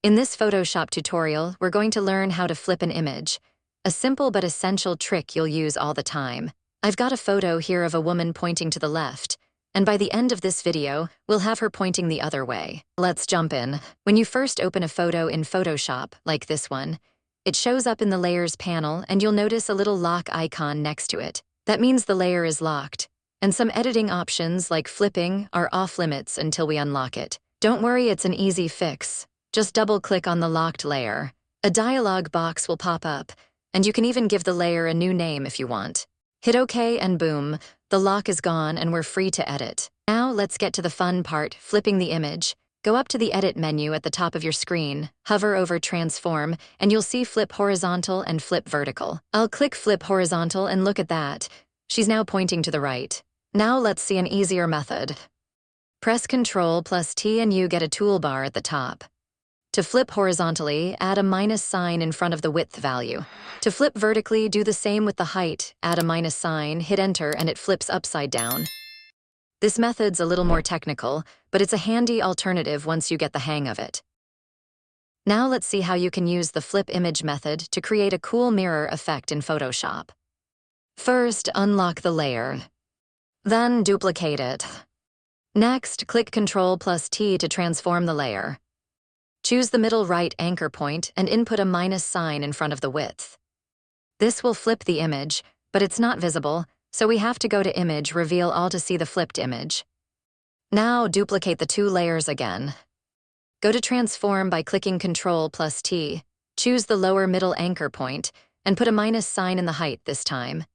In this Photoshop tutorial, we're going to learn how to flip an image, a simple but essential trick you'll use all the time. I've got a photo here of a woman pointing to the left, and by the end of this video, we'll have her pointing the other way. Let's jump in. When you first open a photo in Photoshop, like this one, it shows up in the Layers panel and you'll notice a little lock icon next to it. That means the layer is locked, and some editing options like flipping are off-limits until we unlock it. Don't worry, it's an easy fix. Just double-click on the locked layer. A dialog box will pop up, and you can even give the layer a new name if you want. Hit OK and boom, the lock is gone and we're free to edit. Now let's get to the fun part, flipping the image. Go up to the Edit menu at the top of your screen, hover over Transform, and you'll see Flip Horizontal and Flip Vertical. I'll click Flip Horizontal and look at that. She's now pointing to the right. Now let's see an easier method. Press Ctrl+T and you get a toolbar at the top. To flip horizontally, add a minus sign in front of the width value. To flip vertically, do the same with the height, add a minus sign, hit Enter, and it flips upside down. This method's a little more technical, but it's a handy alternative once you get the hang of it. Now let's see how you can use the flip image method to create a cool mirror effect in Photoshop. First, unlock the layer. Then duplicate it. Next, click Ctrl+T to transform the layer. Choose the middle right anchor point and input a minus sign in front of the width. This will flip the image, but it's not visible, so we have to go to Image, Reveal All to see the flipped image. Now duplicate the two layers again. Go to Transform by clicking Ctrl+T, choose the lower middle anchor point, and put a minus sign in the height this time.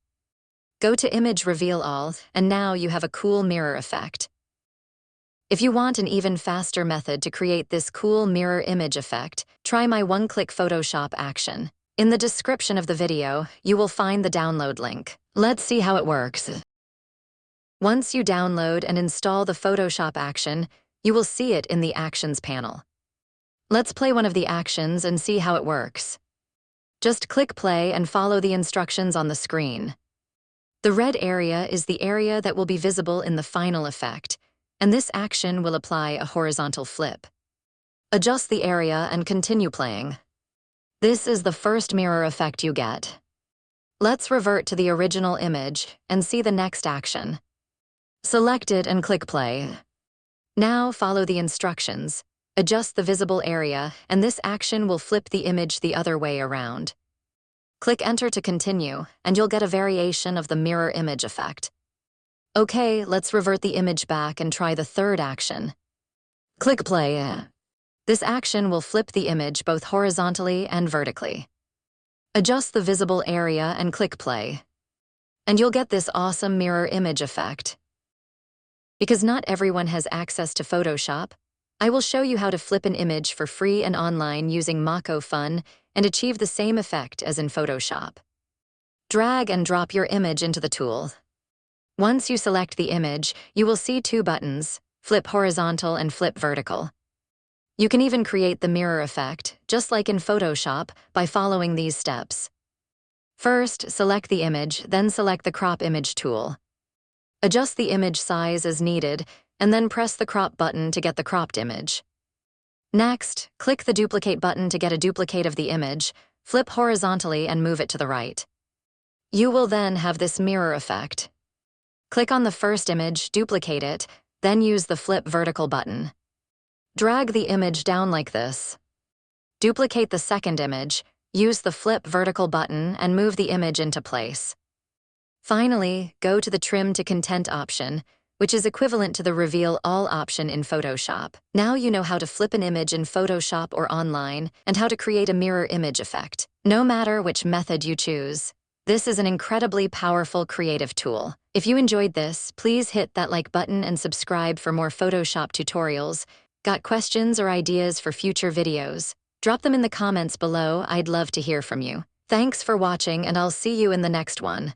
Go to Image, Reveal All, and now you have a cool mirror effect. If you want an even faster method to create this cool mirror image effect, try my one-click Photoshop action. In the description of the video, you will find the download link. Let's see how it works. Once you download and install the Photoshop action, you will see it in the Actions panel. Let's play one of the actions and see how it works. Just click play and follow the instructions on the screen. The red area is the area that will be visible in the final effect, and this action will apply a horizontal flip. Adjust the area and continue playing. This is the first mirror effect you get. Let's revert to the original image and see the next action. Select it and click play. Now follow the instructions, adjust the visible area, and this action will flip the image the other way around. Click Enter to continue, and you'll get a variation of the mirror image effect. Okay, let's revert the image back and try the third action. Click play. This action will flip the image both horizontally and vertically. Adjust the visible area and click play. And you'll get this awesome mirror image effect. Because not everyone has access to Photoshop, I will show you how to flip an image for free and online using MockoFun and achieve the same effect as in Photoshop. Drag and drop your image into the tool. Once you select the image, you will see two buttons, Flip Horizontal and Flip Vertical. You can even create the mirror effect, just like in Photoshop, by following these steps. First, select the image, then select the Crop Image tool. Adjust the image size as needed, and then press the Crop button to get the cropped image. Next, click the Duplicate button to get a duplicate of the image, flip horizontally and move it to the right. You will then have this mirror effect. Click on the first image, duplicate it, then use the Flip Vertical button. Drag the image down like this. Duplicate the second image, use the Flip Vertical button, and move the image into place. Finally, go to the Trim to Content option, which is equivalent to the Reveal All option in Photoshop. Now you know how to flip an image in Photoshop or online, and how to create a mirror image effect. No matter which method you choose, this is an incredibly powerful creative tool. If you enjoyed this, please hit that like button and subscribe for more Photoshop tutorials. Got questions or ideas for future videos? Drop them in the comments below, I'd love to hear from you. Thanks for watching and I'll see you in the next one.